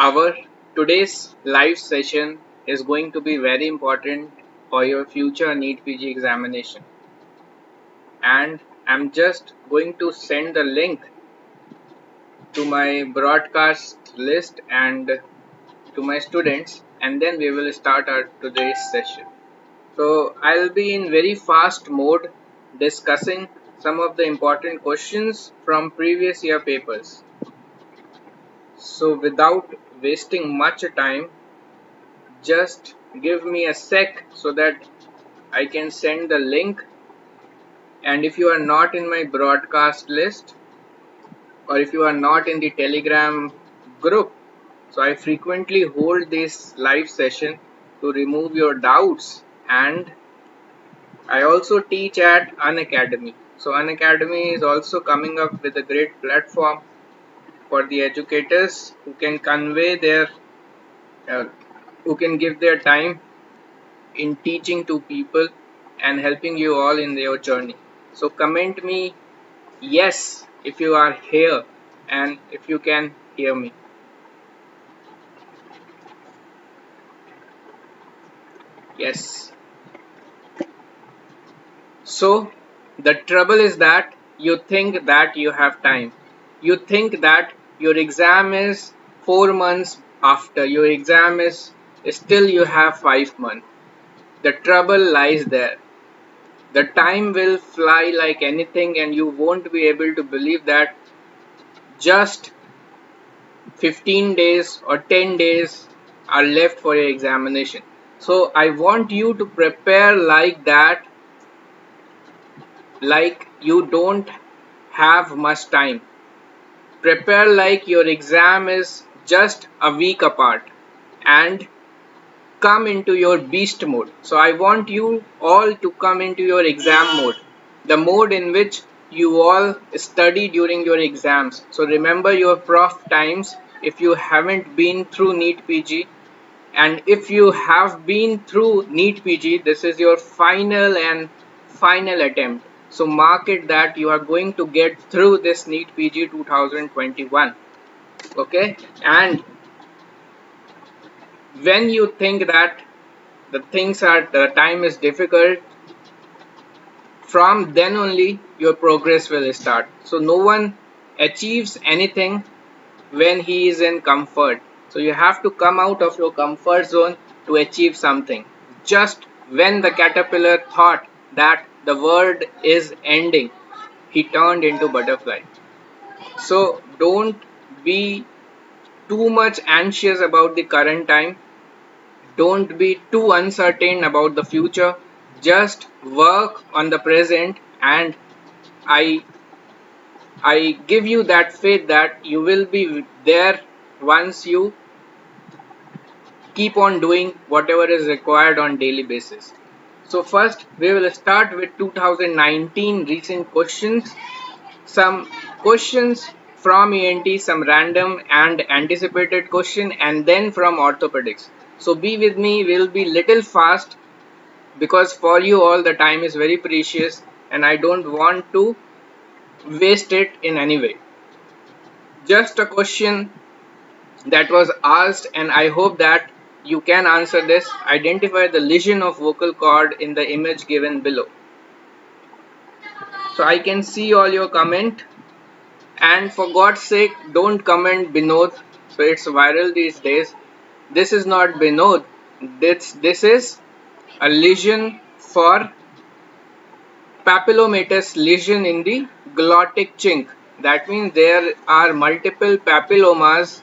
Our today's live session is going to be very important for your future NEETPG examination, and I'm just going to send the link to my broadcast list and to my students, and then we will start our today's session. So I'll be in very fast mode discussing some of the important questions from previous year papers. So without wasting much time, just give me a sec so that I can send the link. And if you are not in my broadcast list, or if you are not in the Telegram group, so I frequently hold this live session to remove your doubts, and I also teach at Unacademy. So Unacademy is also coming up with a great platform for the educators who can convey their uh, who can give their time in teaching to people and helping you all in your journey. So comment me yes if you are here and if you can hear me. Yes. So the trouble is that you think that you have time. You think that your exam is 4 months after. Your exam is still you have 5 months. The trouble lies there. The time will fly like anything and you won't be able to believe that just 15 days or 10 days are left for your examination. So I want you to prepare like that, like you don't have much time. Prepare like your exam is just a week apart and come into your beast mode. So I want you all to come into your exam mode, the mode in which you all study during your exams. So remember your prof times if you haven't been through NEETPG, and if you have been through NEETPG, this is your final attempt. So mark it that you are going to get through this NEETPG 2021. Okay, and when you think that the time is difficult, from then only your progress will start. So no one achieves anything when he is in comfort. So you have to come out of your comfort zone to achieve something. Just when the caterpillar thought that the world is ending, he turned into butterfly. So don't be too much anxious about the current time. Don't be too uncertain about the future. Just work on the present, and I I give you that faith that you will be there once you keep on doing whatever is required on daily basis. So first we will start with 2019 recent questions, some questions from ENT, some random and anticipated question, and then from orthopedics. So be with me, we'll be little fast because for you all the time is very precious and I don't want to waste it in any way. Just a question that was asked, and I hope that you can answer this. Identify the lesion of vocal cord in the image given below. So I can see all your comment, and for God's sake don't comment Binod. So it's viral these days. This is not Binod. This is a lesion for papillomatous lesion in the glottic chink. That means there are multiple papillomas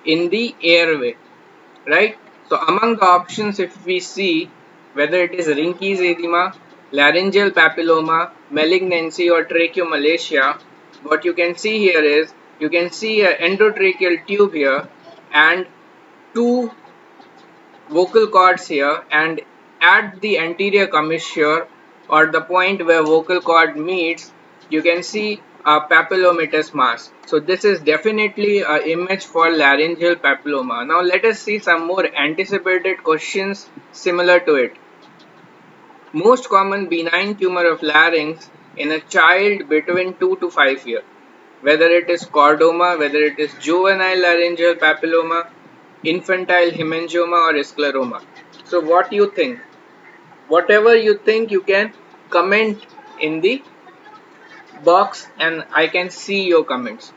in the airway, right? So among the options, if we see whether it is Rinke's edema, laryngeal papilloma, malignancy or tracheomalacia, what you can see here is you can see an endotracheal tube here and two vocal cords here, and at the anterior commissure or the point where vocal cord meets, you can see a papillomatous mass. So this is definitely an image for laryngeal papilloma. Now let us see some more anticipated questions similar to it. Most common benign tumor of larynx in a child between 2 to 5 years. Whether it is chordoma, whether it is juvenile laryngeal papilloma, infantile hemangioma or scleroma. So what you think? Whatever you think, you can comment in the box and I can see your comments.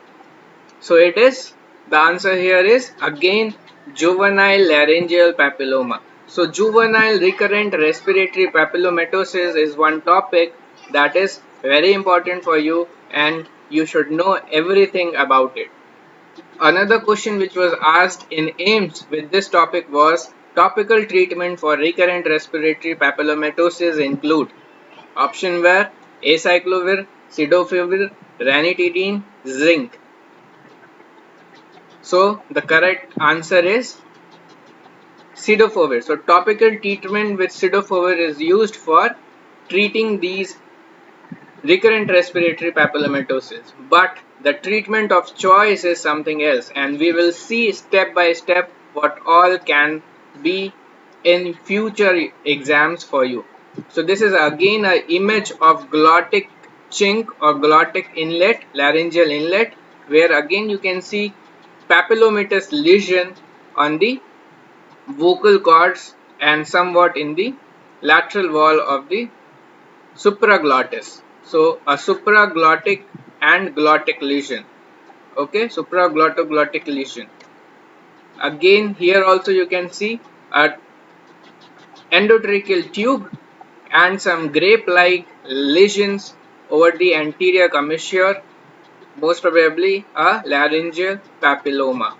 So the answer here is again juvenile laryngeal papilloma. So juvenile recurrent respiratory papillomatosis is one topic that is very important for you and you should know everything about it. Another question which was asked in AIMS with this topic was topical treatment for recurrent respiratory papillomatosis include option were acyclovir, cidofovir, ranitidine, zinc. So the correct answer is cidofovir. So topical treatment with cidofovir is used for treating these recurrent respiratory papillomatosis. But the treatment of choice is something else, and we will see step by step what all can be in future exams for you. So this is again an image of glottic chink or glottic inlet, laryngeal inlet, where again you can see papillomatous lesion on the vocal cords and somewhat in the lateral wall of the supraglottis. So a supraglottic and glottic lesion. Okay, supraglottoglottic lesion. Again here also you can see a endotracheal tube and some grape-like lesions over the anterior commissure, most probably a laryngeal papilloma.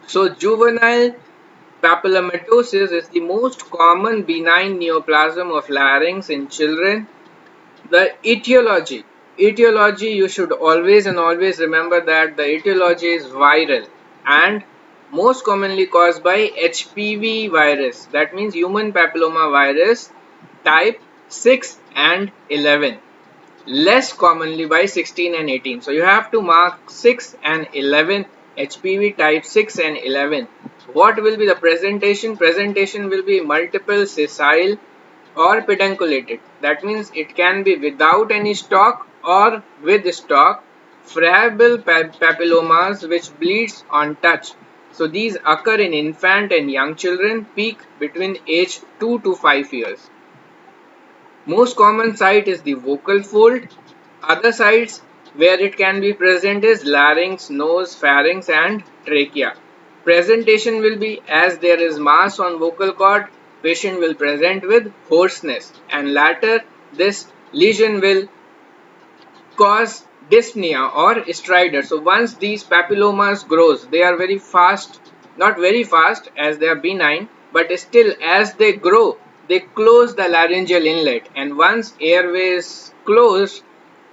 So juvenile papillomatosis is the most common benign neoplasm of larynx in children. The etiology you should always remember that the etiology is viral and most commonly caused by HPV virus, that means human papilloma virus type 6 and 11, less commonly by 16 and 18. So you have to mark 6 and 11, HPV type 6 and 11. What will be the presentation? Presentation will be multiple sessile or pedunculated. That means it can be without any stalk or with stalk. Friable papillomas which bleeds on touch. So these occur in infant and young children, peak between age 2 to 5 years. Most common site is the vocal fold. Other sites where it can be present is larynx, nose, pharynx and trachea. Presentation will be as there is mass on vocal cord, patient will present with hoarseness and later this lesion will cause dyspnea or stridor. So once these papillomas grows, they are very fast, not very fast as they are benign, but still as they grow, they close the laryngeal inlet, and once airway is closed,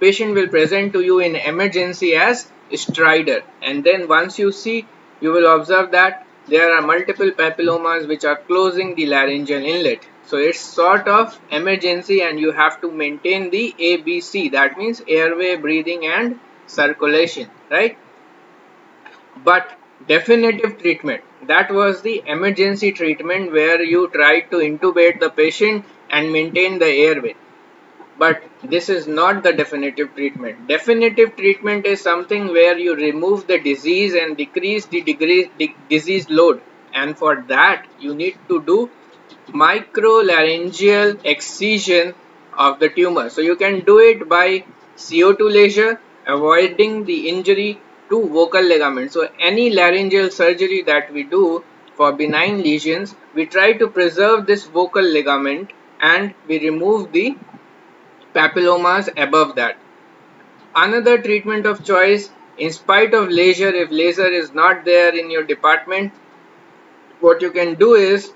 patient will present to you in emergency as stridor. And then once you see, you will observe that there are multiple papillomas which are closing the laryngeal inlet. So it's sort of emergency and you have to maintain the ABC, that means airway, breathing and circulation, right? But definitive treatment, that was the emergency treatment where you try to intubate the patient and maintain the airway. But this is not the definitive treatment. Definitive treatment is something where you remove the disease and decrease the disease load, and for that you need to do microlaryngeal excision of the tumor. So you can do it by CO2 laser, avoiding the injury to vocal ligaments. So any laryngeal surgery that we do for benign lesions, we try to preserve this vocal ligament and we remove the papillomas above that. Another treatment of choice, in spite of laser, if laser is not there in your department, what you can do is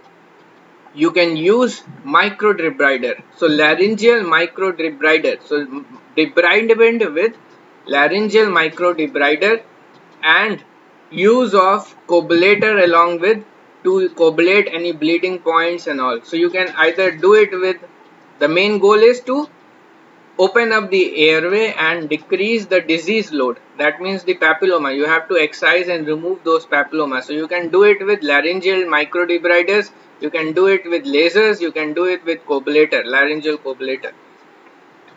you can use microdebridement. So laryngeal microdebridement. So debridement with laryngeal microdebridement and use of coagulator along with to coagulate any bleeding points and all. So you can either do it with, the main goal is to open up the airway and decrease the disease load. That means the papilloma, you have to excise and remove those papillomas. So you can do it with laryngeal microdebriders, you can do it with lasers, you can do it with coagulator, laryngeal coagulator.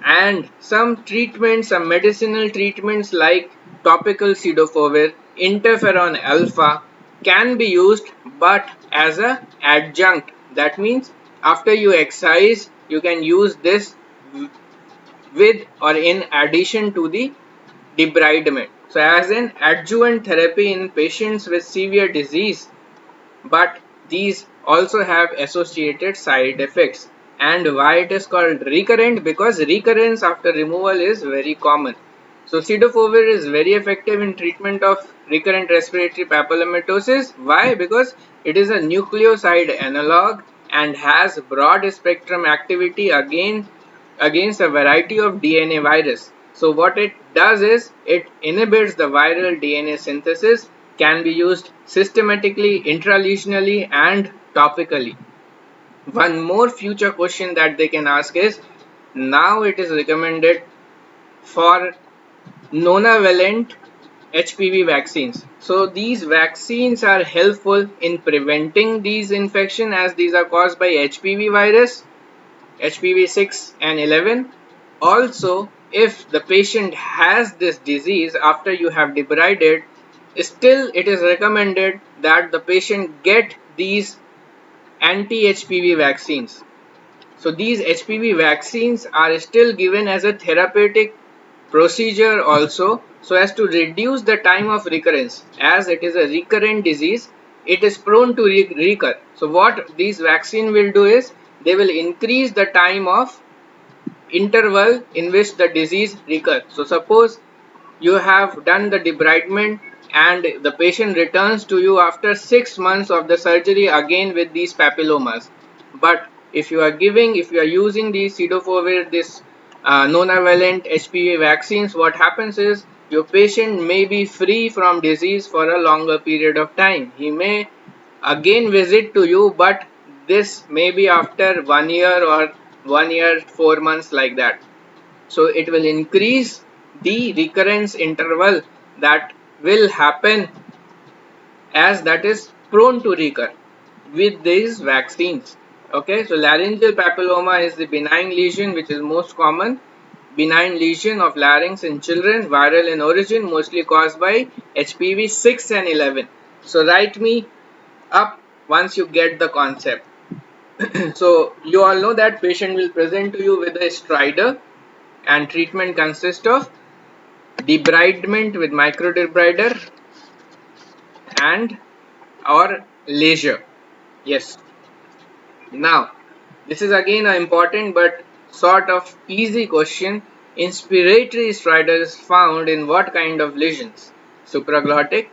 And some treatments, some medicinal treatments like topical cidofovir, interferon alpha, can be used, but as a adjunct. That means after you exercise, you can use this with or in addition to the debridement. So as an adjuvant therapy in patients with severe disease, but these also have associated side effects. And why it is called recurrent? Because recurrence after removal is very common. So cidofovir is very effective in treatment of recurrent respiratory papillomatosis. Why? Because it is a nucleoside analog and has broad spectrum activity against a variety of DNA virus. So what it does is it inhibits the viral DNA synthesis, can be used systematically, intralesionally and topically. One more future question that they can ask is, now it is recommended for nonavalent HPV vaccines. So these vaccines are helpful in preventing these infections as these are caused by HPV virus, HPV 6 and 11. Also, if the patient has this disease after you have debrided, still it is recommended that the patient get these anti-HPV vaccines. So these HPV vaccines are still given as a therapeutic procedure also, so as to reduce the time of recurrence. As it is a recurrent disease, it is prone to recur. So what these vaccine will do is they will increase the time of interval in which the disease recurs. So suppose you have done the debridement and the patient returns to you after 6 months of the surgery again with these papillomas. But if you are using these cidofovir, this nonavalent HPV vaccines, what happens is your patient may be free from disease for a longer period of time. He may again visit to you, but this may be after 1 year or 1 year 4 months, like that. So it will increase the recurrence interval that will happen, as that is prone to recur with these vaccines. Okay, so laryngeal papilloma is the benign lesion which is most common. Benign lesion of larynx in children, viral in origin, mostly caused by HPV 6 and 11. So write me up once you get the concept. So you all know that patient will present to you with a stridor, and treatment consists of debridement with microdebrider and or laser. Yes. Now, this is again an important but sort of easy question. Inspiratory stridor is found in what kind of lesions? Supraglottic,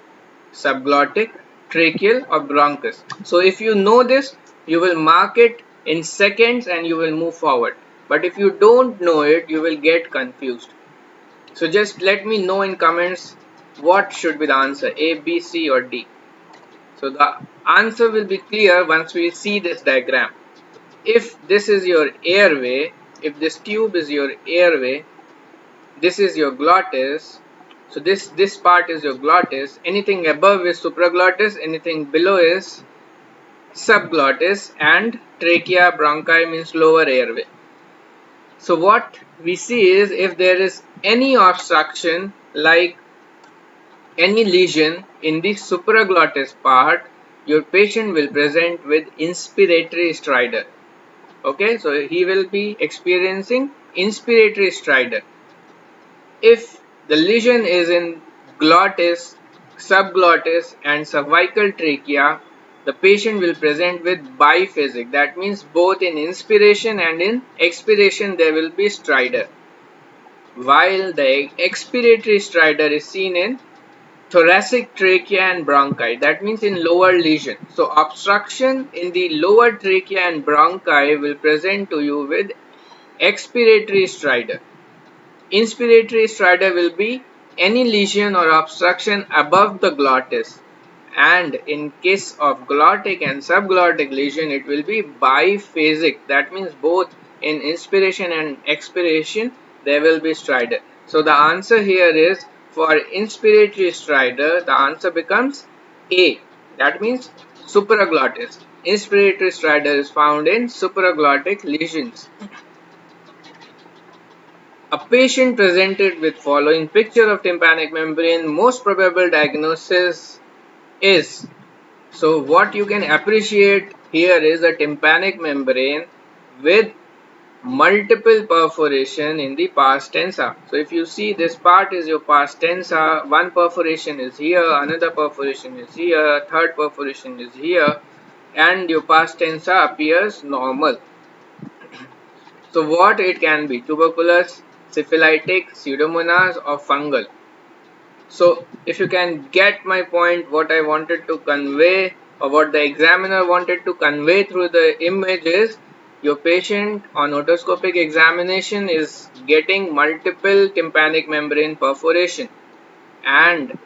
subglottic, tracheal or bronchus. So if you know this, you will mark it in seconds and you will move forward. But if you don't know it, you will get confused. So just let me know in comments what should be the answer, A, B, C or D. So the answer will be clear once we see this diagram. If this is your airway, if this tube is your airway, this is your glottis. So this part is your glottis. Anything above is supraglottis, anything below is subglottis, and trachea, bronchi means lower airway. So what we see is if there is any obstruction, like any lesion in the supraglottis part, your patient will present with inspiratory stridor. Okay, so he will be experiencing inspiratory stridor. If the lesion is in glottis, subglottis and cervical trachea, the patient will present with biphasic. That means both in inspiration and in expiration there will be stridor. While the expiratory stridor is seen in thoracic trachea and bronchi, that means in lower lesion. So obstruction in the lower trachea and bronchi will present to you with expiratory stridor. Inspiratory stridor will be any lesion or obstruction above the glottis, and in case of glottic and subglottic lesion it will be biphasic. That means both in inspiration and expiration there will be stridor. So the answer here is, for inspiratory stridor the answer becomes A. That means supraglottis. Inspiratory stridor is found in supraglottic lesions. A patient presented with following picture of tympanic membrane, most probable diagnosis is So what you can appreciate here is a tympanic membrane with multiple perforation in the pars tensa. So if you see, this part is your pars tensa, one perforation is here, another perforation is here, third perforation is here, and your pars tensa appears normal. So what it can be? Tuberculous, syphilitic, pseudomonas, or fungal. So if you can get my point, what I wanted to convey or what the examiner wanted to convey through the image is, your patient on otoscopic examination is getting multiple tympanic membrane perforation, and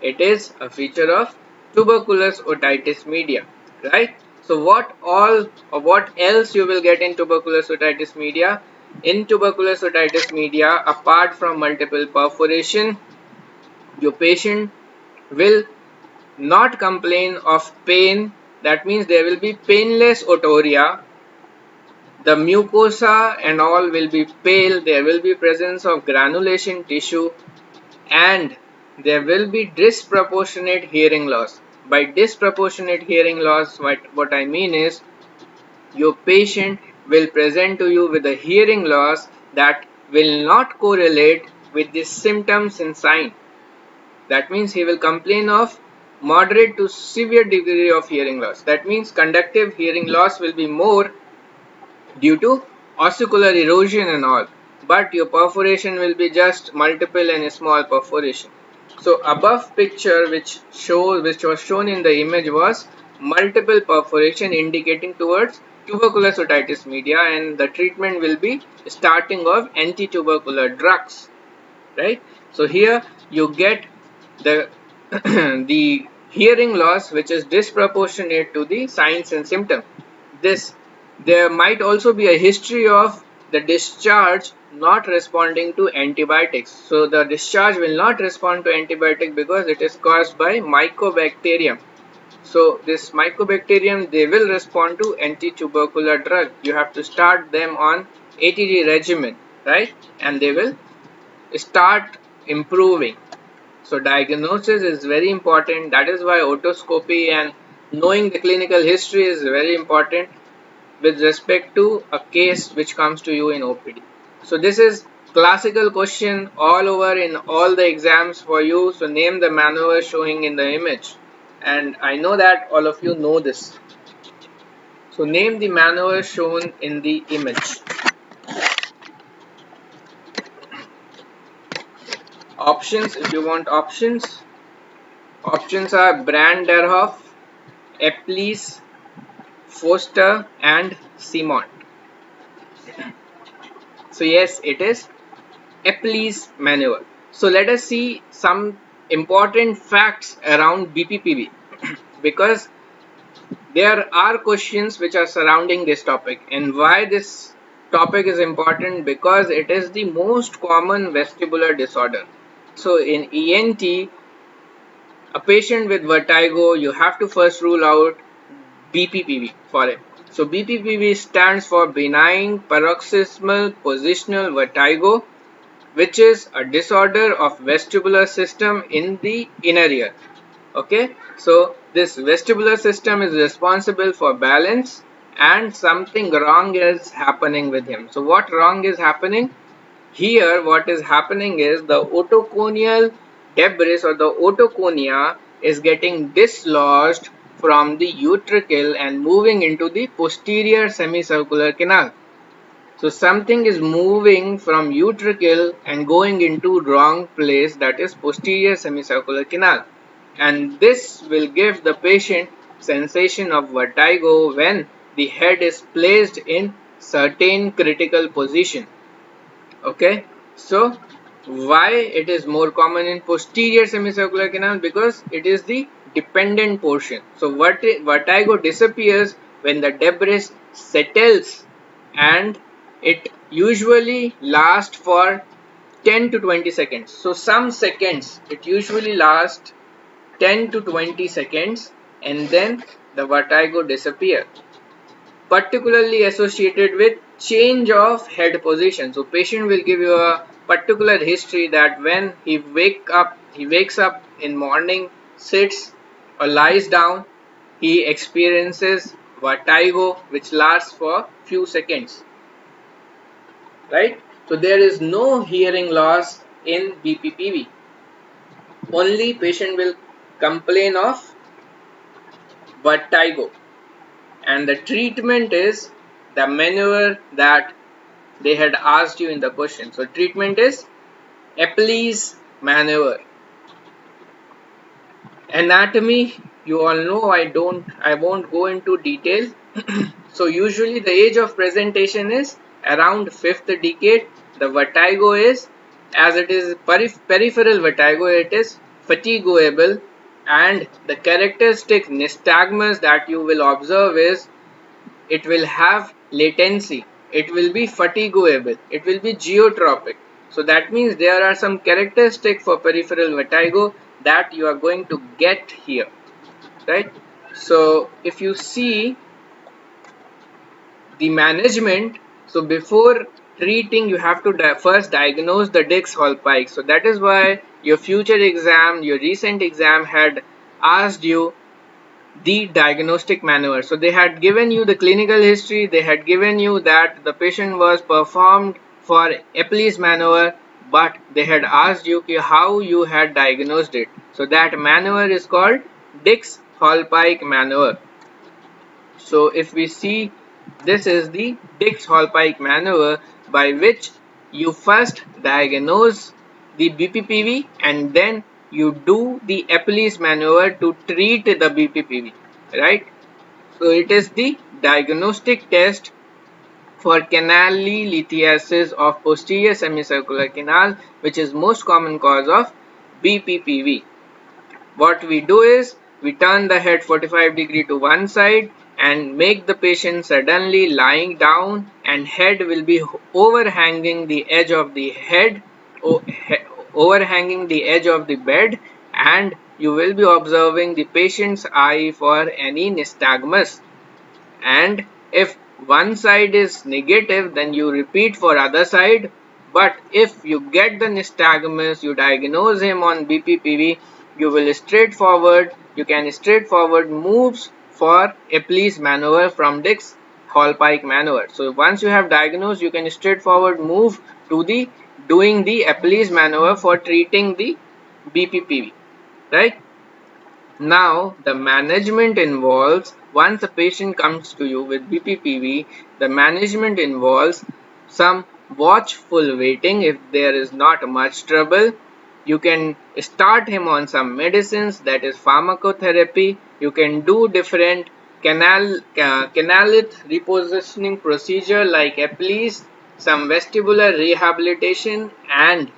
it is a feature of tuberculous otitis media, right? So what all or what else you will get in tuberculous otitis media? In tuberculous otitis media, apart from multiple perforation, your patient will not complain of pain. That means there will be painless otorrhea. The mucosa and all will be pale. There will be presence of granulation tissue, and there will be disproportionate hearing loss. By disproportionate hearing loss, what I mean is, your patient will present to you with a hearing loss that will not correlate with the symptoms and signs. That means he will complain of moderate to severe degree of hearing loss. That means conductive hearing loss will be more due to ossicular erosion and all, but your perforation will be just multiple and a small perforation. So above picture which was shown in the image was multiple perforation indicating towards tuberculous otitis media, and the treatment will be starting of anti-tubercular drugs, right? So here you get the the hearing loss which is disproportionate to the signs and symptoms. This, there might also be a history of the discharge not responding to antibiotics. So the discharge will not respond to antibiotic because it is caused by mycobacterium. So this mycobacterium, they will respond to anti-tubercular drug. You have to start them on ATG regimen, right? And they will start improving. So diagnosis is very important. That is why otoscopy and knowing the clinical history is very important with respect to a case which comes to you in OPD. So this is classical question all over in all the exams for you. So name the maneuver showing in the image, and I know that all of you know this. So name the maneuver shown in the image. Options, if you want options. Options are Brand Derhoff, Epplis, Foster, and Simont. So yes, it is Epplis maneuver. So let us see some important facts around BPPV because there are questions which are surrounding this topic. And why this topic is important? Because it is the most common vestibular disorder. So in ENT, a patient with vertigo, you have to first rule out BPPV for it. So BPPV stands for benign paroxysmal positional vertigo, which is a disorder of vestibular system in the inner ear. Okay, so this vestibular system is responsible for balance, and something wrong is happening with him. So what wrong is happening? Here what is happening is the otoconial debris or the otoconia is getting dislodged from the utricle and moving into the posterior semicircular canal. So something is moving from utricle and going into wrong place, that is posterior semicircular canal, and this will give the patient sensation of vertigo when the head is placed in certain critical position. Okay, so why it is more common in posterior semicircular canal? Because it is the dependent portion. So vertigo disappears when the debris settles, and it usually lasts for 10 to 20 seconds. So some seconds, it usually lasts 10 to 20 seconds, and then the vertigo disappears, particularly associated with change of head position. So patient will give you a particular history that when he wakes up in morning, sits or lies down, he experiences vertigo which lasts for few seconds, right? So there is no hearing loss in BPPV. Only patient will complain of vertigo, and the treatment is the maneuver that they had asked you in the question. So treatment is Epley's maneuver. Anatomy, you all know, I won't go into detail. So usually the age of presentation is around 5th decade. The vertigo is, as it is peripheral vertigo, it is fatiguable, and the characteristic nystagmus that you will observe is it will have latency, it will be fatiguable, it will be geotropic. So that means there are some characteristics for peripheral vertigo that you are going to get here, right? So if you see the management, so before treating you have to first diagnose the Dix-Hallpike. So that is why your future exam, your recent exam had asked you the diagnostic maneuver. So they had given you the clinical history, they had given you that the patient was performed for Epley's maneuver, but they had asked you how you had diagnosed it. So that maneuver is called Dix-Hallpike maneuver. So if we see, this is the Dix-Hallpike maneuver by which you first diagnose the BPPV and then you do the Epley's maneuver to treat the BPPV, right? So it is the diagnostic test for canali lithiasis of posterior semicircular canal, which is most common cause of BPPV. What we do is we turn the head 45 degrees to one side and make the patient suddenly lying down, and head will be overhanging the edge of the head, overhanging the edge of the bed, and you will be observing the patient's eye for any nystagmus. And if one side is negative, then you repeat for other side. But if you get the nystagmus, you diagnose him on BPPV, you can straightforward moves for Epley's maneuver from Dix-Hallpike maneuver. So once you have diagnosed, you can straightforward move to the doing the Epley's maneuver for treating the BPPV, right? Now, the management involves, once a patient comes to you with BPPV, the management involves some watchful waiting. If there is not much trouble, you can start him on some medicines, that is pharmacotherapy. You can do different canalith repositioning procedure like Epley's, some vestibular rehabilitation, and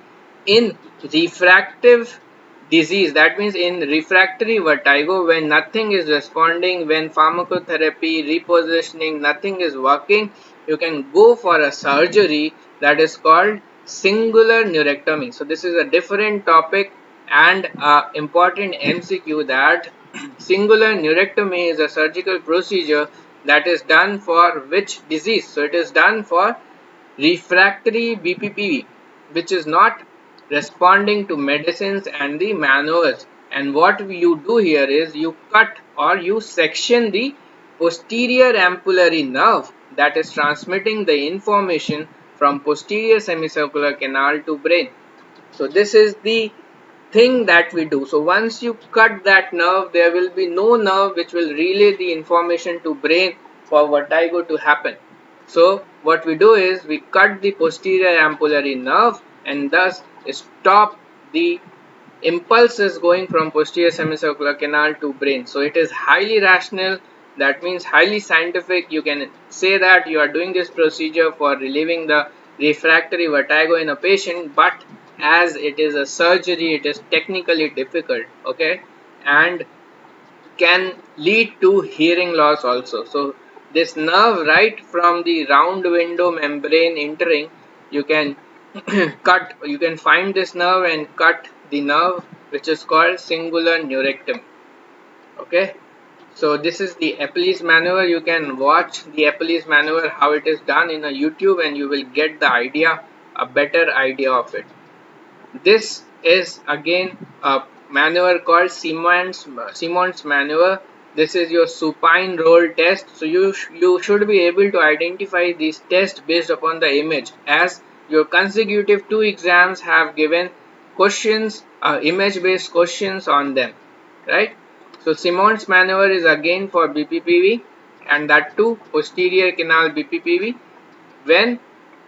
in refractive disease, that means in refractory vertigo, when nothing is responding, when pharmacotherapy, repositioning, nothing is working, you can go for a surgery that is called singular neurectomy. So this is a different topic and important MCQ, that singular neurectomy is a surgical procedure that is done for which disease? So it is done for refractory BPPV, which is not responding to medicines and the manuals. And what you do here is you cut or you section the posterior ampullary nerve that is transmitting the information from posterior semicircular canal to brain. So this is the thing that we do. So once you cut that nerve, there will be no nerve which will relay the information to brain for vertigo to happen. So what we do is we cut the posterior ampullary nerve and thus stop the impulses going from posterior semicircular canal to brain. So it is highly rational, that means highly scientific. You can say that you are doing this procedure for relieving the refractory vertigo in a patient, but as it is a surgery, it is technically difficult, okay, and can lead to hearing loss also. So this nerve right from the round window membrane entering, you can you can find this nerve and cut the nerve, which is called singular neurectomy. Okay, so this is the Epley's maneuver. You can watch the Epley's maneuver how it is done in a YouTube, and you will get the idea, a better idea of it. This is again a maneuver called Simon's maneuver. This is your supine roll test. So you should be able to identify these tests based upon the image, as your consecutive 2 exams have given questions, image based questions on them, right? So Simon's maneuver is again for BPPV, and that too posterior canal BPPV, when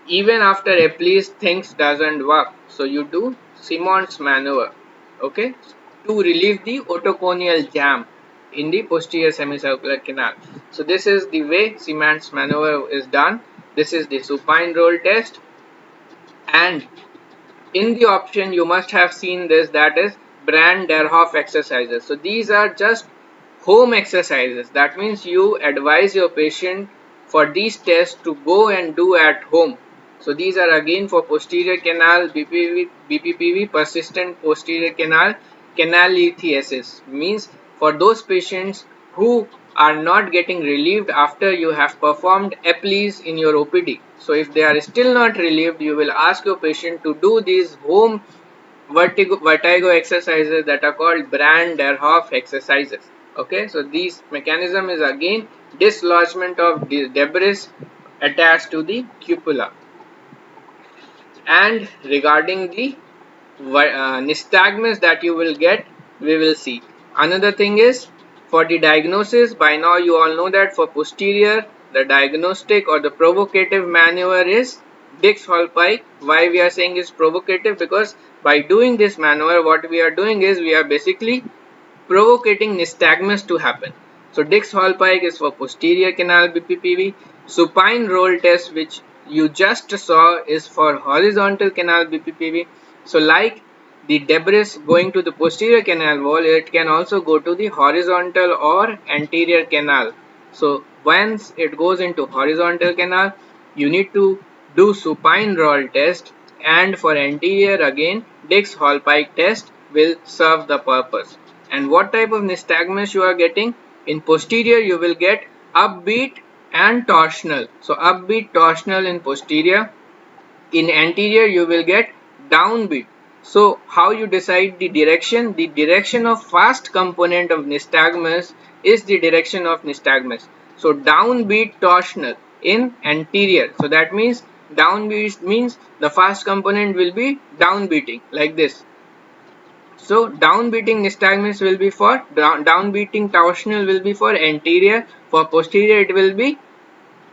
even after Epley's things doesn't work. So you do Simon's maneuver, okay, to relieve the otoconal jam in the posterior semicircular canal. So this is the way Simon's maneuver is done. This is the supine roll test, and in the option you must have seen this, that is Brand-Derhoff exercises. So these are just home exercises. That means you advise your patient for these tests to go and do at home. So these are again for posterior canal BPPV, persistent posterior canal canalithiasis, means for those patients who are not getting relieved after you have performed Epley's in your OPD. So if they are still not relieved, you will ask your patient to do these home vertigo exercises that are called Brand-Derhoff exercises. Okay, so these mechanism is again dislodgement of debris attached to the cupula. And regarding the nystagmus that you will get, we will see. Another thing is, for the diagnosis, by now you all know that for posterior, the diagnostic or the provocative maneuver is Dix-Hallpike. Why we are saying is provocative? Because by doing this maneuver, what we are doing is we are basically provocating nystagmus to happen. So Dix-Hallpike is for posterior canal BPPV. Supine roll test, which you just saw, is for horizontal canal BPPV. So like the debris going to the posterior canal wall, it can also go to the horizontal or anterior canal. So once it goes into horizontal canal, you need to do supine roll test, and for anterior again Dix-Hallpike test will serve the purpose. And what type of nystagmus you are getting? In posterior you will get upbeat and torsional. So upbeat, torsional in posterior. In anterior you will get downbeat. So how you decide the direction? The direction of fast component of nystagmus is the direction of nystagmus. So downbeat torsional in anterior. So that means downbeat means the fast component will be downbeating like this. So downbeating nystagmus will be for downbeating torsional will be for anterior. For posterior it will be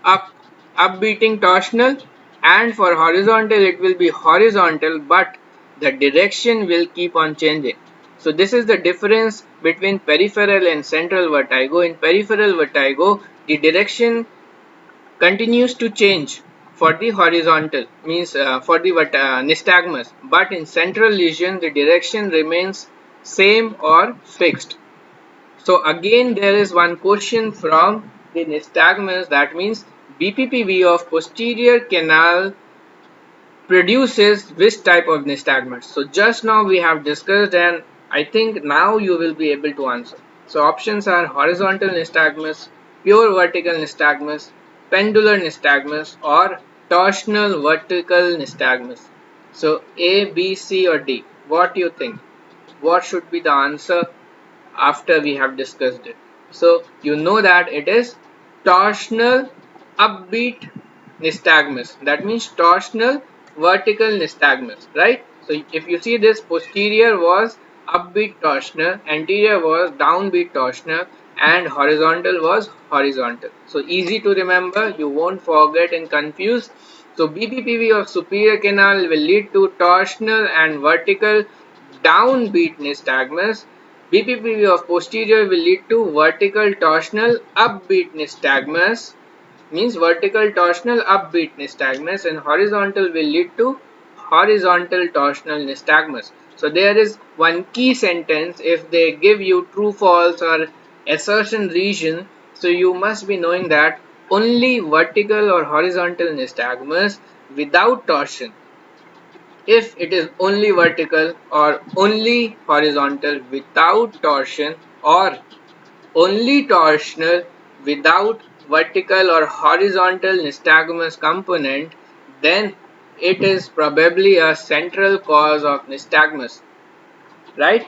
upbeating torsional, and for horizontal it will be horizontal, but the direction will keep on changing. So this is the difference between peripheral and central vertigo. In peripheral vertigo, the direction continues to change for the horizontal, means for the nystagmus, but in central lesion the direction remains same or fixed. So again there is one question from the nystagmus, that means BPPV of posterior canal produces which type of nystagmus. So just now we have discussed, and I think now you will be able to answer. So options are horizontal nystagmus, pure vertical nystagmus, pendular nystagmus, or torsional vertical nystagmus. So A, B, C or D. What do you think? What should be the answer after we have discussed it? So you know that it is torsional upbeat nystagmus. That means torsional vertical nystagmus, right? So if you see this, posterior was upbeat torsional, anterior was downbeat torsional, and horizontal was horizontal. So easy to remember, you won't forget and confuse. So BPPV of superior canal will lead to torsional and vertical downbeat nystagmus. BPPV of posterior will lead to vertical torsional upbeat nystagmus, means vertical torsional upbeat nystagmus, and horizontal will lead to horizontal torsional nystagmus. So there is one key sentence. If they give you true, false or assertion region, so you must be knowing that only vertical or horizontal nystagmus without torsion. If it is only vertical or only horizontal without torsion, or only torsional without vertical or horizontal nystagmus component, then it is probably a central cause of nystagmus, right?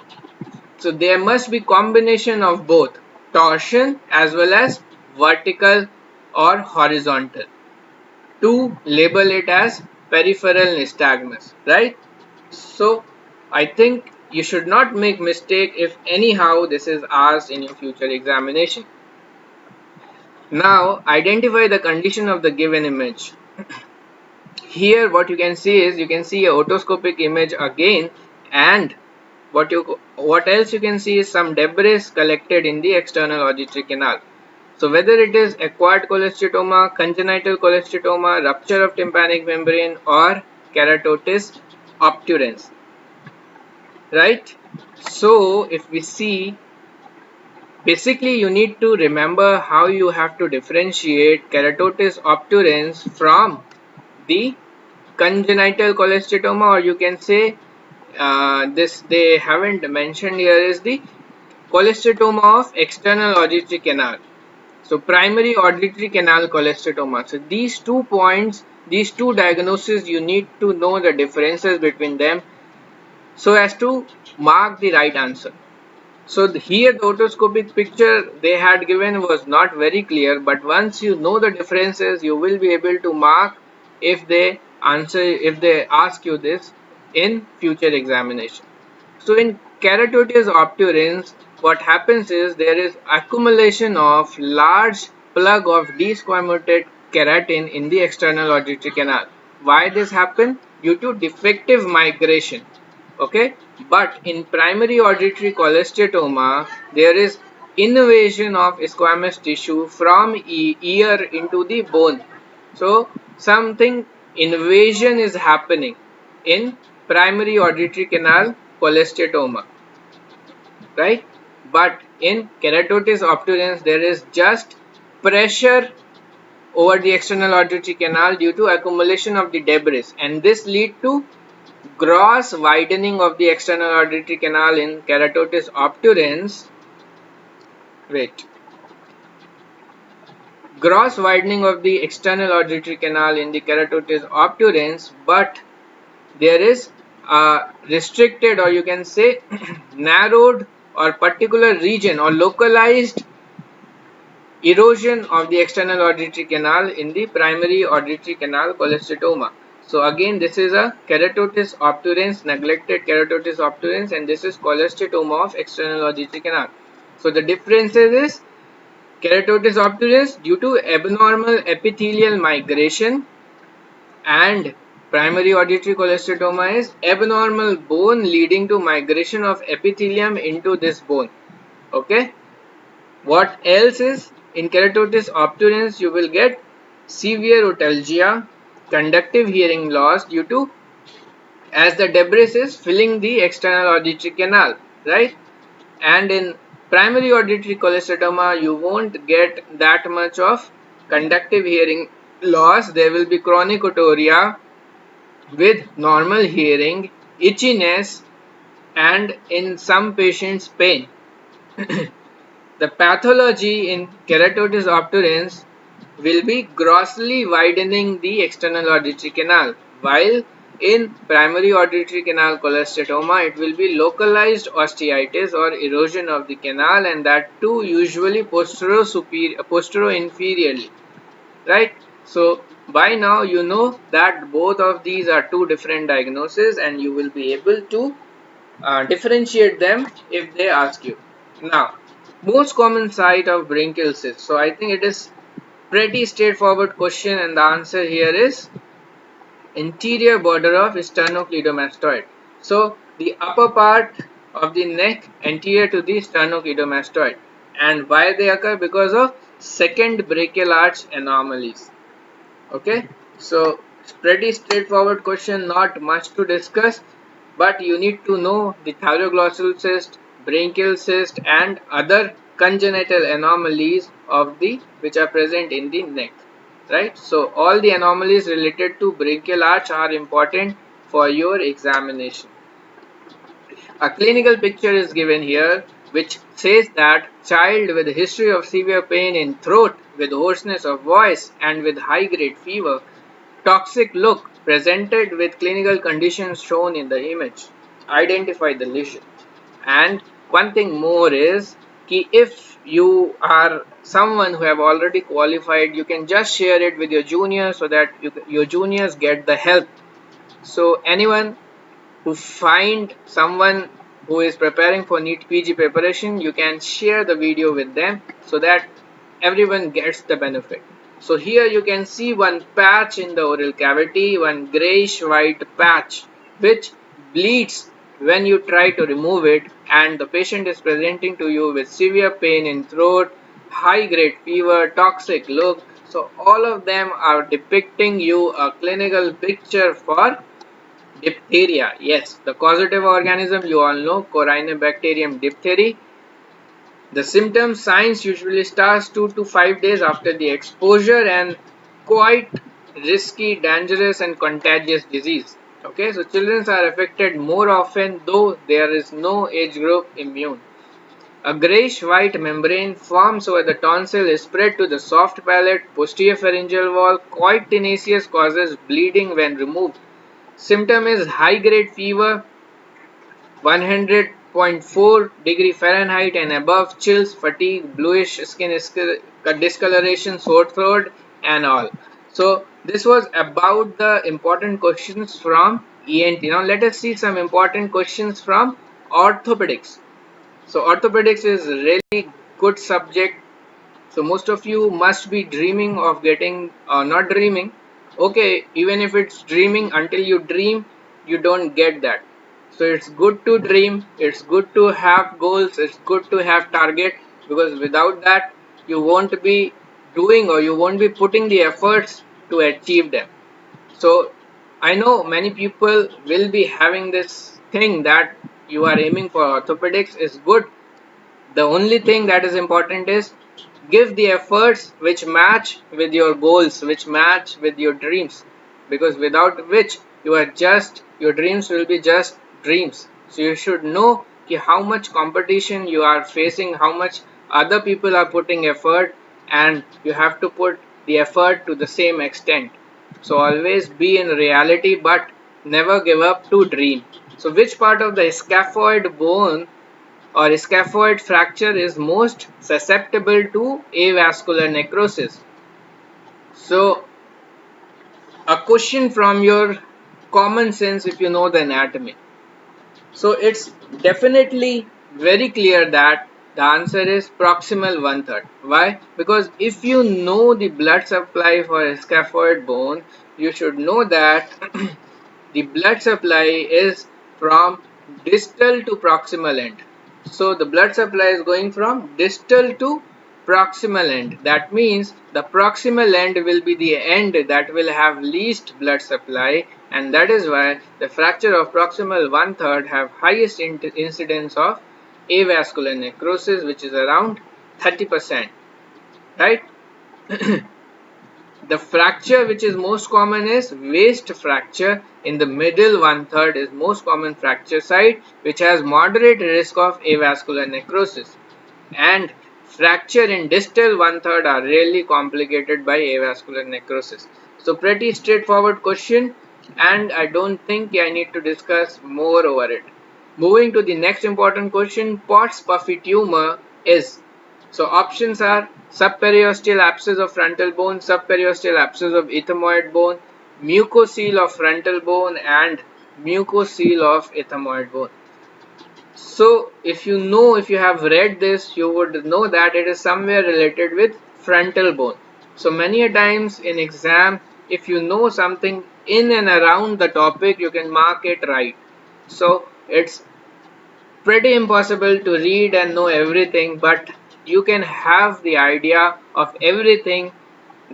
So there must be combination of both. torsion as well as vertical or horizontal, to label it as peripheral nystagmus, right? So I think you should not make mistake if anyhow this is asked in your future examination. Now identify the condition of the given image. Here what you can see is, you can see a otoscopic image again, and what else you can see is some debris collected in the external auditory canal. So whether it is acquired cholesteatoma, congenital cholesteatoma, rupture of tympanic membrane, or keratosis obturans, right? So if we see, basically you need to remember how you have to differentiate keratosis obturans from the congenital cholesteatoma, or you can say this they haven't mentioned here is the cholesteatoma of external auditory canal. So primary auditory canal cholesteatoma. So these 2 points, these two diagnoses, you need to know the differences between them so as to mark the right answer. So here the otoscopic picture they had given was not very clear, but once you know the differences, you will be able to mark if they ask you this in future examination. So in keratosis obturans, what happens is there is accumulation of large plug of desquamated keratin in the external auditory canal. Why this happen? Due to defective migration. Okay, but in primary auditory cholesteatoma, there is invasion of squamous tissue from ear into the bone. So something invasion is happening in primary auditory canal cholesteatoma, right? But in keratosis obturans, there is just pressure over the external auditory canal due to accumulation of the debris, and this lead to gross widening of the external auditory canal in keratosis obturans. Wait. Gross widening of the external auditory canal in the keratosis obturans, but there is a restricted, or you can say narrowed or particular region or localized erosion of the external auditory canal in the primary auditory canal cholesteatoma. So again, this is a keratosis obturans, neglected keratosis obturans, and this is cholesteatoma of external auditory canal. So the differences is keratosis obturans due to abnormal epithelial migration, and primary auditory cholesteatoma is abnormal bone leading to migration of epithelium into this bone. Okay. What else is, in keratosis obturans you will get severe otalgia, conductive hearing loss due to, as the debris is filling the external auditory canal, right? And in primary auditory cholesteatoma you won't get that much of conductive hearing loss. There will be chronic otorrhea with normal hearing, itchiness, and in some patients pain. The pathology in keratosis obturans will be grossly widening the external auditory canal, while in primary auditory canal cholesteatoma it will be localized osteitis or erosion of the canal, and that too usually posterior-inferiorly, right? So by now you know that both of these are two different diagnoses, and you will be able to differentiate them if they ask you. Now, most common site of branchial cyst. So I think it is pretty straightforward question, and the answer here is anterior border of sternocleidomastoid. So the upper part of the neck anterior to the sternocleidomastoid. And why they occur? Because of second brachial arch anomalies. Okay, so it's pretty straightforward question, not much to discuss, but you need to know the thyroglossal cyst, branchial cyst, and other congenital anomalies of the which are present in the neck, right? So all the anomalies related to brachial arch are important for your examination. A clinical picture is given here which says that child with a history of severe pain in throat, with hoarseness of voice, and with high grade fever, toxic look, presented with clinical conditions shown in the image. Identify the lesion. And one thing more is, if you are someone who have already qualified, you can just share it with your juniors so that your juniors get the help. So anyone who find someone who is preparing for NEETPG preparation, you can share the video with them so that everyone gets the benefit. So here you can see one patch in the oral cavity, one grayish white patch which bleeds when you try to remove it, and the patient is presenting to you with severe pain in throat, high grade fever, toxic look. So all of them are depicting you a clinical picture for diphtheria. Yes, the causative organism you all know, Corynebacterium diphtheriae. The symptoms signs usually starts 2 to 5 days after the exposure and quite risky, dangerous and contagious disease. Okay, so children are affected more often though there is no age group immune. A grayish white membrane forms over the tonsil is spread to the soft palate, posterior pharyngeal wall, quite tenacious, causes bleeding when removed. Symptom is high grade fever, 100.4 degree Fahrenheit and above, chills, fatigue, bluish skin discoloration, sore throat and all. So this was about the important questions from ENT. Now let us see some important questions from orthopedics. So orthopedics is a really good subject. So most of you must be dreaming of getting, not dreaming. Okay, even if it's dreaming, until you dream, you don't get that. So it's good to dream, it's good to have goals, it's good to have target, because without that, you won't be doing or you won't be putting the efforts to achieve them. So I know many people will be having this thing that you are aiming for orthopedics is good. The only thing that is important is give the efforts which match with your goals, which match with your dreams, because without which your dreams will be just dreams. So you should know how much competition you are facing, how much other people are putting effort, and you have to put the effort to the same extent. So always be in reality, but never give up to dream. So which part of the scaphoid bone or scaphoid fracture is most susceptible to avascular necrosis? So a question from your common sense if you know the anatomy. So it's definitely very clear that the answer is proximal 1/3. Why? Because if you know the blood supply for a scaphoid bone, you should know that the blood supply is from distal to proximal end. So the blood supply is going from distal to proximal end. That means the proximal end will be the end that will have least blood supply, and that is why the fracture of proximal 1/3 have highest incidence of avascular necrosis, which is around 30%, right? The fracture which is most common is waist fracture. In the middle 1/3 is most common fracture site, which has moderate risk of avascular necrosis. And fracture in distal 1/3 are rarely complicated by avascular necrosis. So pretty straightforward question, and I don't think I need to discuss more over it. Moving to the next important question, Pott's puffy tumor is. So options are subperiosteal abscess of frontal bone, subperiosteal abscess of ethmoid bone, mucocele of frontal bone and mucocele of ethmoid bone. So if you have read this, you would know that it is somewhere related with frontal bone. So many a times in exam, if you know something in and around the topic, you can mark it right. So it's pretty impossible to read and know everything, but you can have the idea of everything.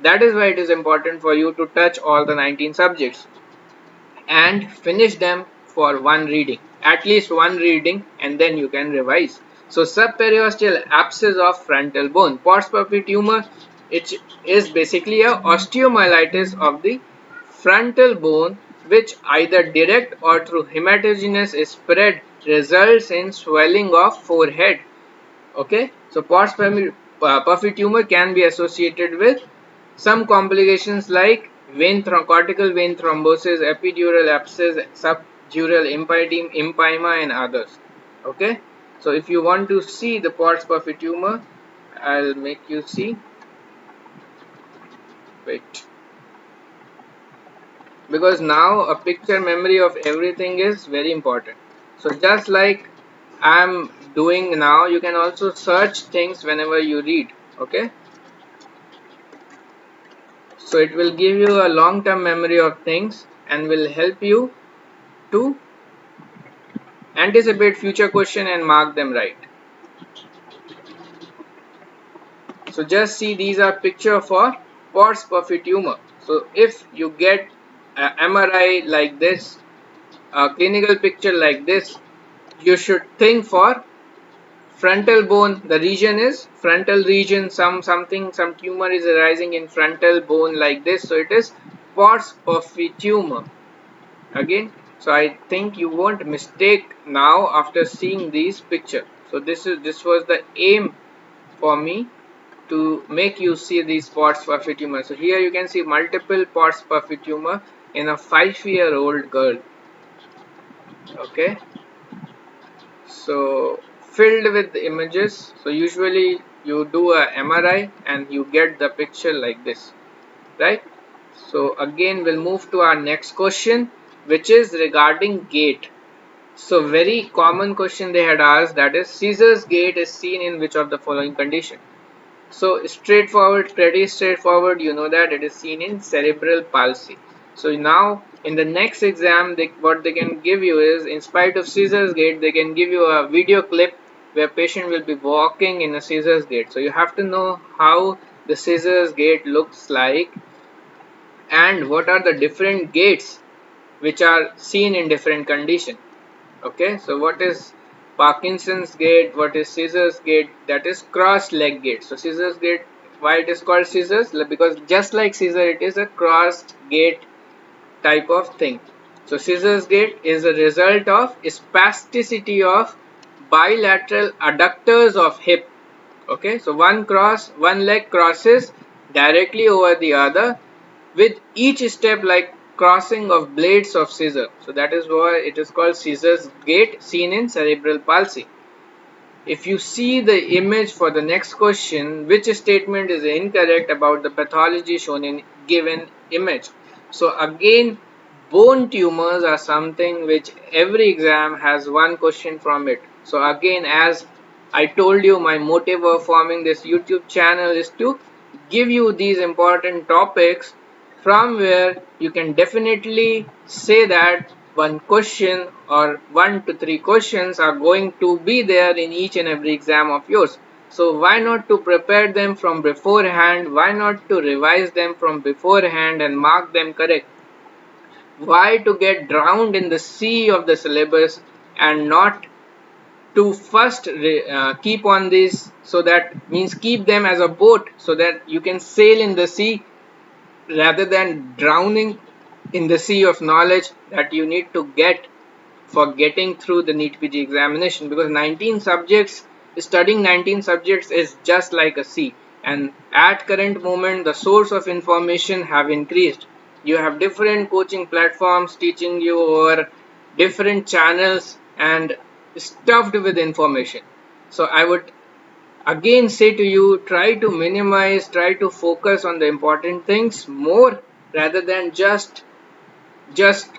That is why it is important for you to touch all the 19 subjects and finish them for one reading, at least one reading, and then you can revise. So subperiosteal abscess of frontal bone, Pott's puffy tumor, it is basically a osteomyelitis of the frontal bone, which either direct or through hematogenous spread results in swelling of forehead. Okay, so Pott's puffy tumor can be associated with some complications like cortical vein thrombosis, epidural abscess, subdural empyema and others. Okay, so if you want to see the Pott's puffy tumor, I'll make you see. Wait, because now a picture memory of everything is very important. So just like I'm doing now, you can also search things whenever you read. Okay, so it will give you a long-term memory of things and will help you to anticipate future question and mark them right. So just see, these are picture for pars perfid tumor. So if you get a MRI like this, a clinical picture like this, you should think for frontal bone. The region is frontal region, some tumor is arising in frontal bone like this, so it is pars perfid tumor again. So I think you won't mistake now after seeing these picture. So this was the aim for me to make you see these pars perfid tumor. So here you can see multiple pars perfid tumor in a 5-year-old girl. Okay, so filled with images. So usually you do a MRI and you get the picture like this, right? So again we'll move to our next question, which is regarding gait. So very common question they had asked, that is, Caesar's gait is seen in which of the following condition? So straightforward, pretty straightforward. You know that it is seen in cerebral palsy. So now in the next exam, what they can give you is, in spite of Caesar's gait, they can give you a video clip where patient will be walking in a Caesar's gait. So you have to know how the Caesar's gait looks like and what are the different gaits which are seen in different conditions. Okay, so what is Parkinson's gait, what is scissors gait? That is cross leg gait. So scissors gait, why it is called scissors? Because just like scissor, it is a crossed gait type of thing. So scissors gait is a result of spasticity of bilateral adductors of hip. Okay, so one leg crosses directly over the other with each step like crossing of blades of scissor. So that is why it is called scissors gait, seen in cerebral palsy. If you see the image for the next question, which statement is incorrect about the pathology shown in given image? So again, bone tumors are something which every exam has one question from it. So again, as I told you, my motive of forming this YouTube channel is to give you these important topics from where you can definitely say that one question or 1 to 3 questions are going to be there in each and every exam of yours. So why not to prepare them from beforehand? Why not to revise them from beforehand and mark them correct? Why to get drowned in the sea of the syllabus and not to first keep on this, so that means keep them as a boat so that you can sail in the sea rather than drowning in the sea of knowledge that you need to get for getting through the NEETPG examination. Because studying 19 subjects is just like a sea, and at current moment the source of information have increased. You have different coaching platforms teaching you over different channels and stuffed with information. So I would again say to you, try to minimize, try to focus on the important things more rather than just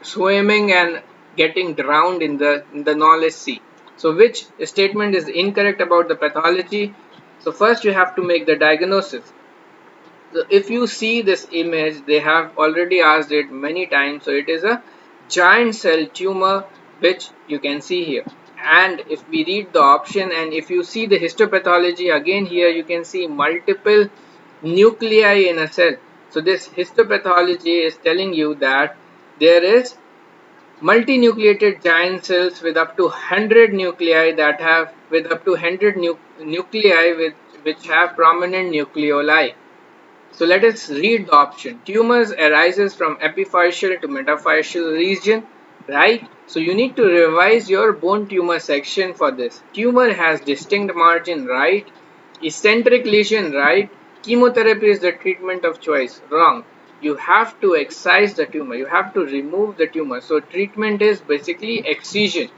swimming and getting drowned in the knowledge sea. So which statement is incorrect about the pathology? So first you have to make the diagnosis. So if you see this image, they have already asked it many times. So it is a giant cell tumor which you can see here. And if we read the option and if you see the histopathology, again here you can see multiple nuclei in a cell. So this histopathology is telling you that there is multinucleated giant cells with up to 100 nuclei that have with up to 100 nuclei which have prominent nucleoli. So let us read the option. Tumors arises from epiphyseal to metaphyseal region, right? So you need to revise your bone tumor section for this. Tumor has distinct margin, right? Eccentric lesion, right? Chemotherapy is the treatment of choice, wrong. You have to excise the tumor. You have to remove the tumor. So treatment is basically excision.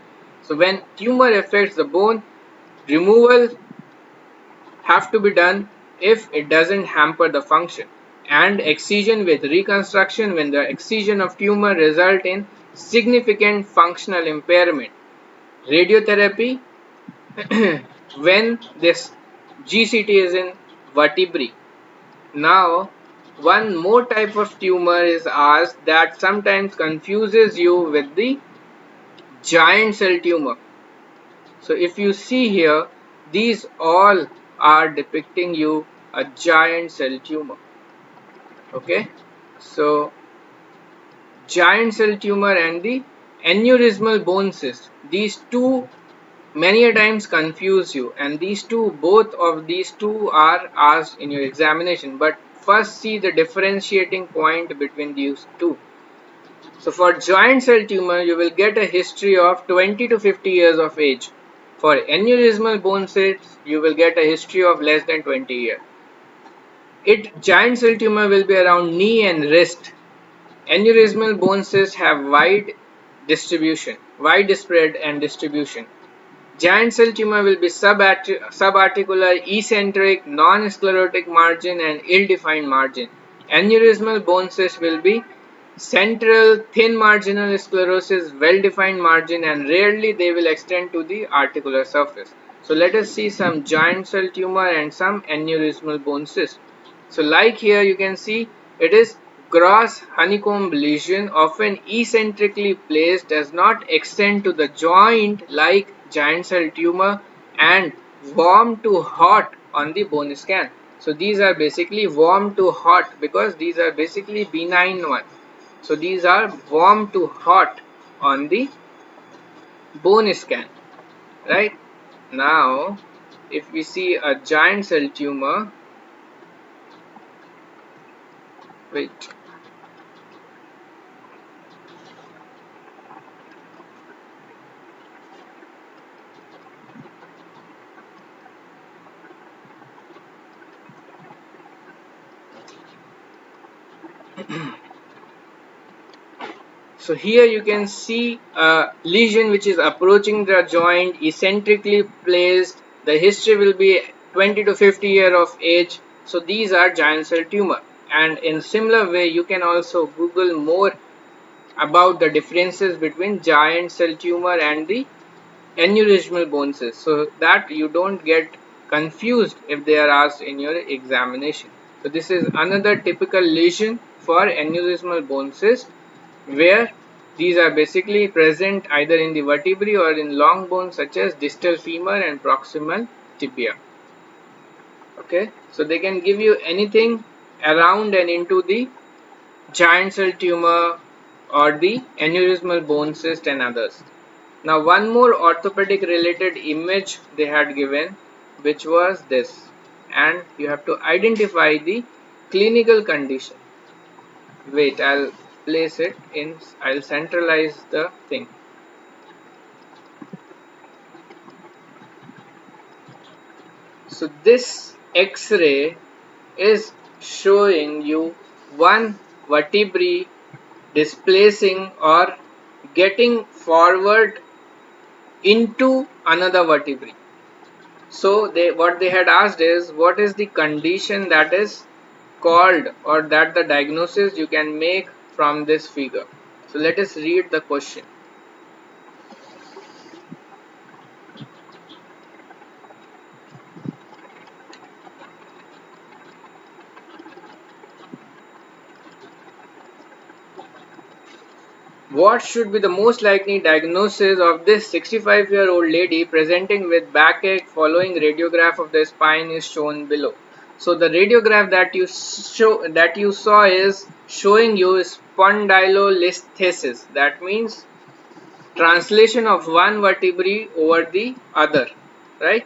So when tumor affects the bone, removal have to be done if it doesn't hamper the function, and excision with reconstruction when the excision of tumor result in significant functional impairment. Radiotherapy when this GCT is in vertebrae. Now, one more type of tumor is asked that sometimes confuses you with the giant cell tumor. So if you see here, these all are depicting you a giant cell tumor. Okay, so giant cell tumor and the aneurysmal bone cyst, these two many a times confuse you, and both of these two are asked in your examination. But first see the differentiating point between these two. So for giant cell tumor, you will get a history of 20 to 50 years of age. For aneurysmal bone cysts, you will get a history of less than 20 years. Giant cell tumor will be around knee and wrist. Aneurysmal bone cysts have wide spread and distribution. Giant cell tumor will be subarticular, eccentric, non-sclerotic margin and ill-defined margin. Aneurysmal bone cyst will be central, thin marginal sclerosis, well-defined margin, and rarely they will extend to the articular surface. So let us see some giant cell tumor and some aneurysmal bone cyst. So like here you can see it is gross honeycomb lesion, often eccentrically placed, does not extend to the joint like giant cell tumor, and warm to hot on the bone scan. So these are basically warm to hot because these are basically benign ones. So these are warm to hot on the bone scan, right? Now, if we see a giant cell tumor, wait. So here you can see a lesion which is approaching the joint, eccentrically placed. The history will be 20 to 50 years of age. So these are giant cell tumor. And in similar way, you can also Google more about the differences between giant cell tumor and the aneurysmal bone cyst, so that you don't get confused if they are asked in your examination. So this is another typical lesion for aneurysmal bone cyst, where these are basically present either in the vertebrae or in long bones such as distal femur and proximal tibia. Okay, so they can give you anything around and into the giant cell tumor or the aneurysmal bone cyst and others. Now one more orthopedic related image they had given, which was this, and you have to identify the clinical condition. Wait, I'll place it in, I'll centralize the thing. So this X-ray is showing you one vertebrae displacing or getting forward into another vertebrae. So what they had asked is, what is the condition that is called, or that the diagnosis you can make from this figure. So let us read the question. What should be the most likely diagnosis of this 65-year-old lady presenting with backache following radiograph of the spine is shown below. So the radiograph that you saw is showing you spondylolisthesis. That means translation of one vertebrae over the other, right?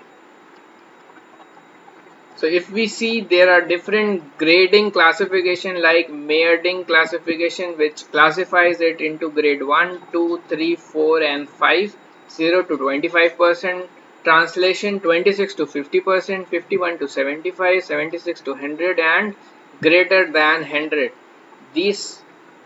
So if we see, there are different grading classification like Mayerding classification, which classifies it into grade 1, 2, 3, 4 and 5, 0 to 25%, translation 26 to 50%, 51 to 75, 76 to 100 and greater than 100. These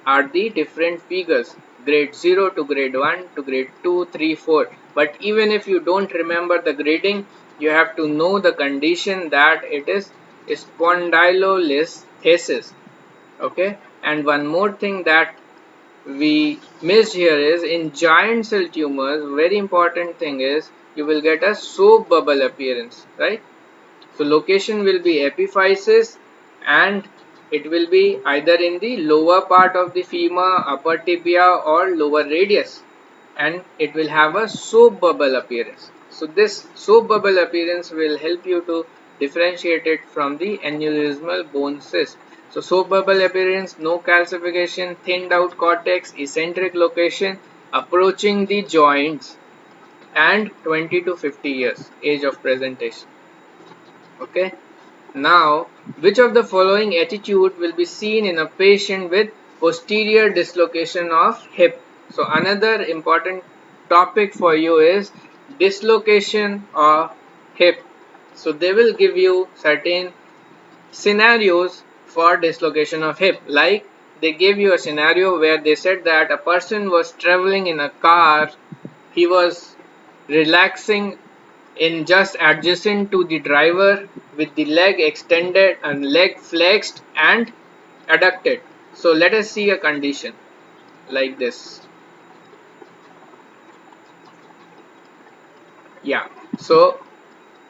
are the different figures, grade 0 to grade 1 to grade 2, 3, 4. But even if you don't remember the grading, you have to know the condition that it is spondylolisthesis. Okay, and one more thing that we missed here is in giant cell tumors, very important thing is you will get a soap bubble appearance, right? So location will be epiphysis, and it will be either in the lower part of the femur, upper tibia, or lower radius, and it will have a soap bubble appearance. So this soap bubble appearance will help you to differentiate it from the aneurysmal bone cyst. So soap bubble appearance, no calcification, thinned out cortex, eccentric location, approaching the joints, and 20 to 50 years age of presentation. Okay. Now, which of the following attitude will be seen in a patient with posterior dislocation of hip? So another important topic for you is dislocation of hip. So they will give you certain scenarios for dislocation of hip. Like they gave you a scenario where they said that a person was traveling in a car, he was relaxing in just adjacent to the driver with the leg extended and leg flexed and adducted. So let us see a condition like this. Yeah, so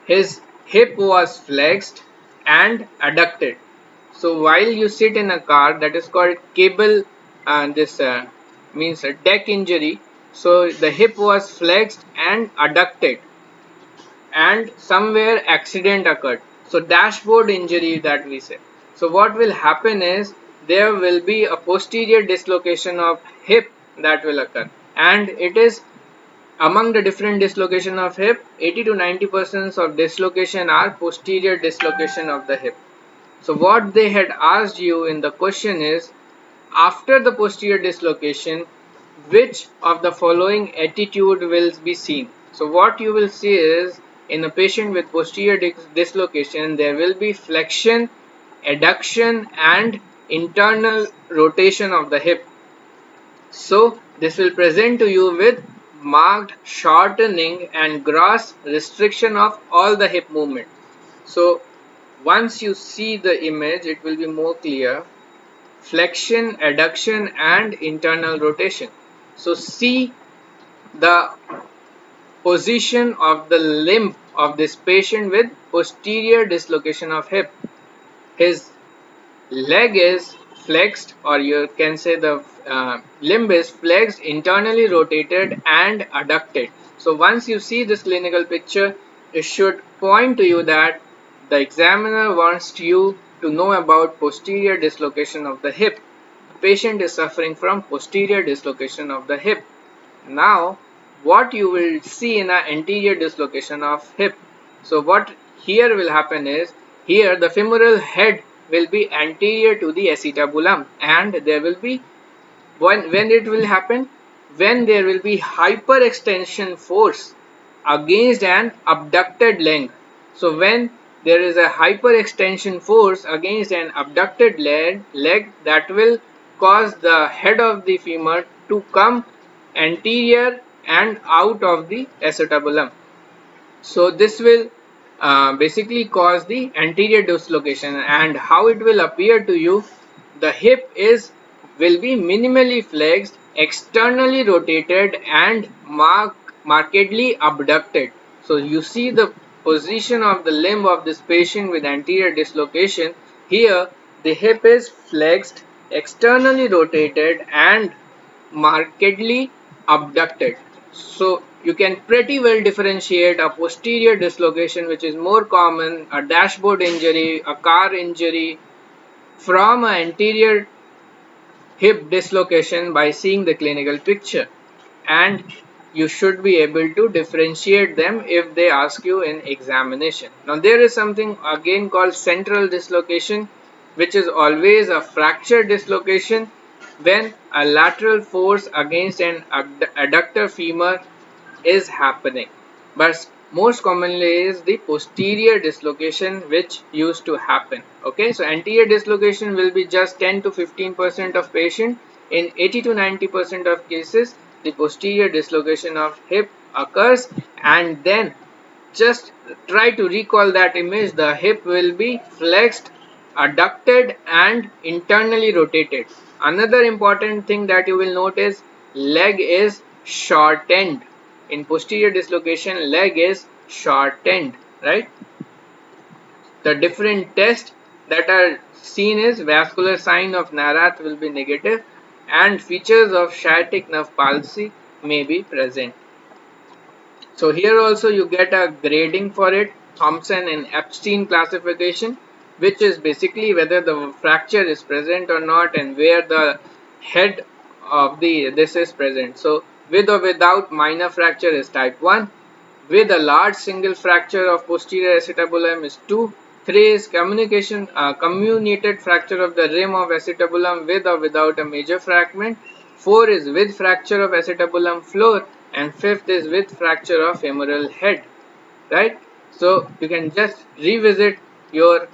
his hip was flexed and adducted. So while you sit in a car, that is called cable, this means a deck injury. So the hip was flexed and adducted, and somewhere accident occurred. So dashboard injury that we say. So what will happen is there will be a posterior dislocation of hip that will occur, and it is among the different dislocation of hip, 80 to 90% of dislocation are posterior dislocation of the hip. So what they had asked you in the question is, after the posterior dislocation, which of the following attitude will be seen? So what you will see is, in a patient with posterior dislocation, there will be flexion, adduction, and internal rotation of the hip. So this will present to you with marked shortening and gross restriction of all the hip movement. So once you see the image, it will be more clear. Flexion, adduction, and internal rotation. So see the position of the limb of this patient with posterior dislocation of hip. His leg is flexed, or you can say the limb is flexed, internally rotated, and adducted. So once you see this clinical picture, it should point to you that the examiner wants you to know about posterior dislocation of the hip. The patient is suffering from posterior dislocation of the hip. Now what you will see in an anterior dislocation of hip. So what here will happen is, here the femoral head will be anterior to the acetabulum, and there will be, when it will happen, when there will be hyperextension force against an abducted leg. So when there is a hyperextension force against an abducted leg, that will cause the head of the femur to come anterior and out of the acetabulum. So this will basically cause the anterior dislocation, and how it will appear to you, the hip will be minimally flexed, externally rotated, and markedly abducted. So you see the position of the limb of this patient with anterior dislocation. Here the hip is flexed, externally rotated, and markedly abducted. So you can pretty well differentiate a posterior dislocation, which is more common, a dashboard injury, a car injury, from an anterior hip dislocation by seeing the clinical picture, and you should be able to differentiate them if they ask you in examination. Now there is something again called central dislocation, which is always a fracture dislocation when a lateral force against an adductor femur is happening, but most commonly is the posterior dislocation which used to happen. Okay, so anterior dislocation will be just 10 to 15% of patient. In 80 to 90% of cases, the posterior dislocation of hip occurs, and then just try to recall that image. The hip will be flexed, adducted and internally rotated. Another important thing that you will notice, leg is shortened. In posterior dislocation, leg is shortened, right? The different tests that are seen is vascular sign of Narath will be negative and features of sciatic nerve palsy may be present. So here also you get a grading for it, Thompson and Epstein classification, which is basically whether the fracture is present or not and where the head of this is present. So with or without minor fracture is type 1, with a large single fracture of posterior acetabulum is 2, 3 is comminuted fracture of the rim of acetabulum with or without a major fragment, 4 is with fracture of acetabulum floor, and 5th is with fracture of femoral head, right? So you can just revisit your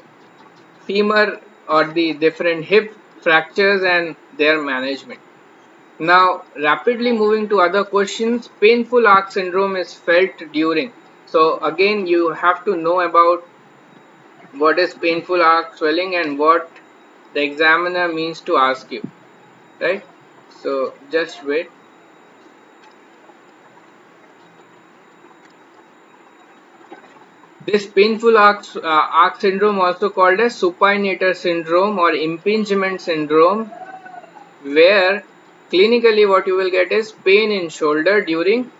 femur or the different hip fractures and their management. Now, rapidly moving to other questions, painful arc syndrome is felt during. So again, you have to know about what is painful arc swelling and what the examiner means to ask you, right? So just wait. This painful arc syndrome, also called as supinator syndrome or impingement syndrome, where clinically what you will get is pain in shoulder during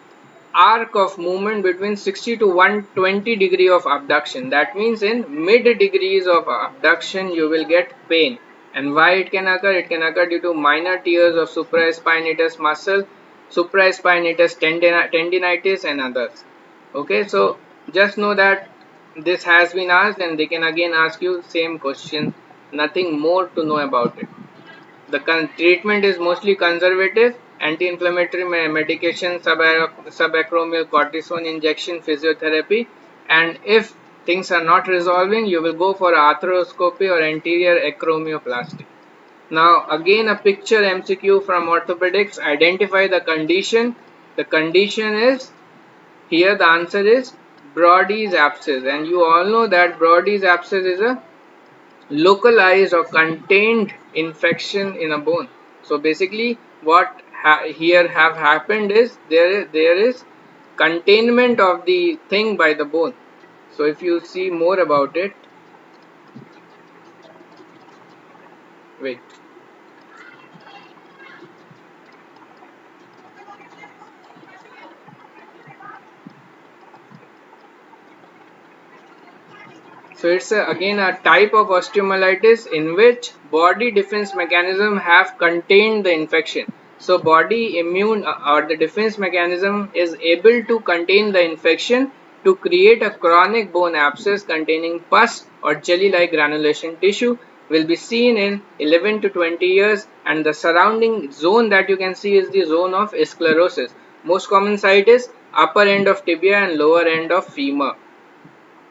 arc of movement between 60 to 120 degree of abduction. That means in mid degrees of abduction you will get pain. And why it can occur? It can occur due to minor tears of supraspinatus muscle, supraspinatus tendinitis and others. Okay, so just know that this has been asked and they can again ask you same question, nothing more to know about it. The treatment is mostly conservative, anti-inflammatory medication, subacromial cortisone injection, physiotherapy, and if things are not resolving, you will go for arthroscopy or anterior acromioplasty. Now again a picture MCQ from orthopedics, identify the condition. The condition is, here the answer is Brody's abscess, and you all know that Brody's abscess is a localized or contained infection in a bone. So basically what here have happened is there is containment of the thing by the bone. So if you see more about it, wait. So it's again a type of osteomyelitis in which body defense mechanism have contained the infection. So body immune or the defense mechanism is able to contain the infection to create a chronic bone abscess containing pus or jelly-like granulation tissue, will be seen in 11 to 20 years, and the surrounding zone that you can see is the zone of sclerosis. Most common site is upper end of tibia and lower end of femur.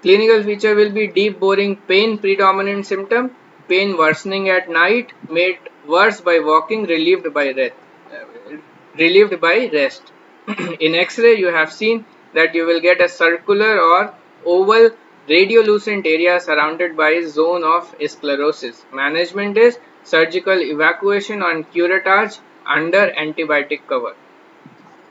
Clinical feature will be deep boring pain predominant symptom, pain worsening at night, made worse by walking, relieved by rest. In X-ray you have seen that you will get a circular or oval radiolucent area surrounded by a zone of sclerosis. Management is surgical evacuation on curettage under antibiotic cover.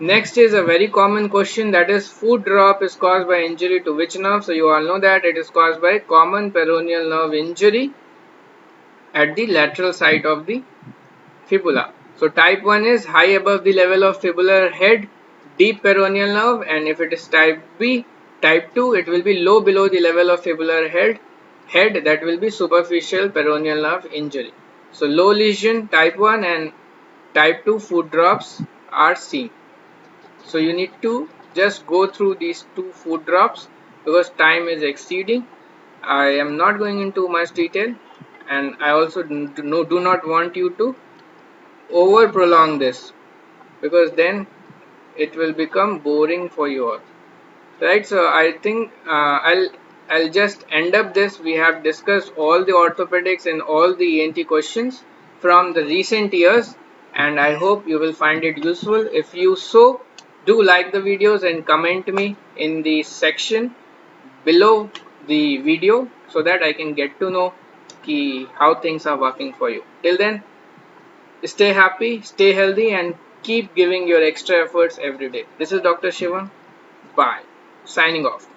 Next is a very common question, that is foot drop is caused by injury to which nerve? So you all know that it is caused by common peroneal nerve injury at the lateral side of the fibula. So type 1 is high above the level of fibular head, deep peroneal nerve, and if it is type B, type 2 it will be low below the level of fibular head, that will be superficial peroneal nerve injury. So low lesion type 1 and type 2 foot drops are seen. So you need to just go through these two foot drops because time is exceeding. I am not going into much detail, and I also do not want you to over prolong this because then it will become boring for you all, right? So I think I'll just end up this. We have discussed all the orthopedics and all the ENT questions from the recent years, and I hope you will find it useful. If you so, do like the videos and comment me in the section below the video so that I can get to know how things are working for you. Till then, stay happy, stay healthy, and keep giving your extra efforts every day. This is Dr. Shivam. Bye. Signing off.